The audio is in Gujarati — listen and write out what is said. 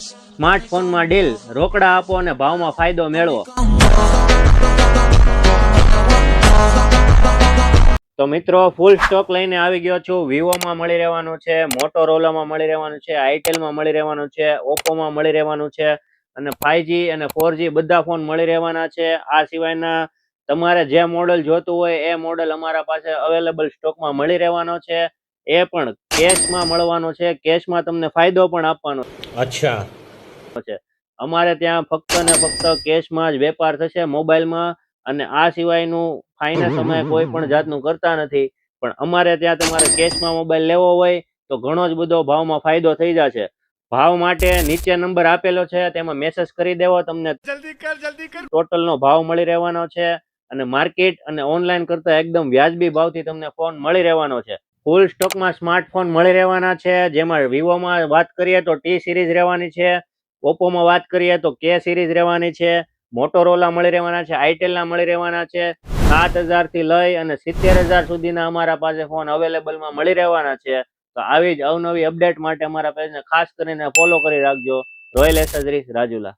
સ્માર્ટફોનમાં ડીલ, રોકડા આપો અને ભાવમાં ફાયદો મેળવો. તો મિત્રો ફૂલ સ્ટોક લઈને આવી ગયો છું. વિવોમાં મળી રહેવાનું છે, મોટોરોલામાં મળી રહેવાનું છે, આઈટેલમાં મળી રહેવાનું છે, ઓપ્પોમાં મળી રહેવાનું છે અને 5G અને 4G બધા ફોન મળી રહેવાના છે. આ સિવાયના તમારે જે મોડલ જોતું હોય એ મોડલ અમારા પાસે અવેલેબલ સ્ટોકમાં મળી રહેવાનો છે. એ પણ કેશમાં મળવાનો છે. કેશમાં તમને ફાયદો પણ આપવાનો છે. અમારે ત્યાં ફક્ત ને ફક્ત કેશમાં જ વેપાર થશે મોબાઈલમાં. અને આ સિવાયનું ફાઇનાન્સ અમે કોઈ પણ જાતનું કરતા નથી. પણ અમારે ત્યાં તમારે કેશમાં મોબાઈલ લેવો હોય તો ઘણો જ બધો ભાવમાં ફાયદો થઈ જશે. ભાવ માટે નીચે નંબર આપેલો છે, તેમાં મેસેજ કરી દેવો, તમને ટોટલ નો ભાવ મળી રહેવાનો છે. અને માર્કેટ અને ઓનલાઈન કરતા એકદમ વ્યાજબી ભાવથી તમને ફોન મળી રહેવાનો છે. ફૂલ સ્ટોકમાં સ્માર્ટફોન મળી રહેવાના છે. જેમાં વિવોમાં વાત કરીએ તો T સિરીઝ રહેવાની છે, ઓપ્પોમાં વાત કરીએ તો K સિરીઝ રહેવાની છે, મોટોરોલા મળી રહેવાના છે, આઈટેલના મળી રહેવાના છે. 7,000 થી લઈ અને 70,000 સુધીના અમારા પાસે ફોન અવેલેબલમાં મળી રહેવાના છે. તો આવી જ અવનવી અપડેટ માટે અમારા પેજને ખાસ કરીને ફોલો કરી રાખજો. Royal accessories Rajula.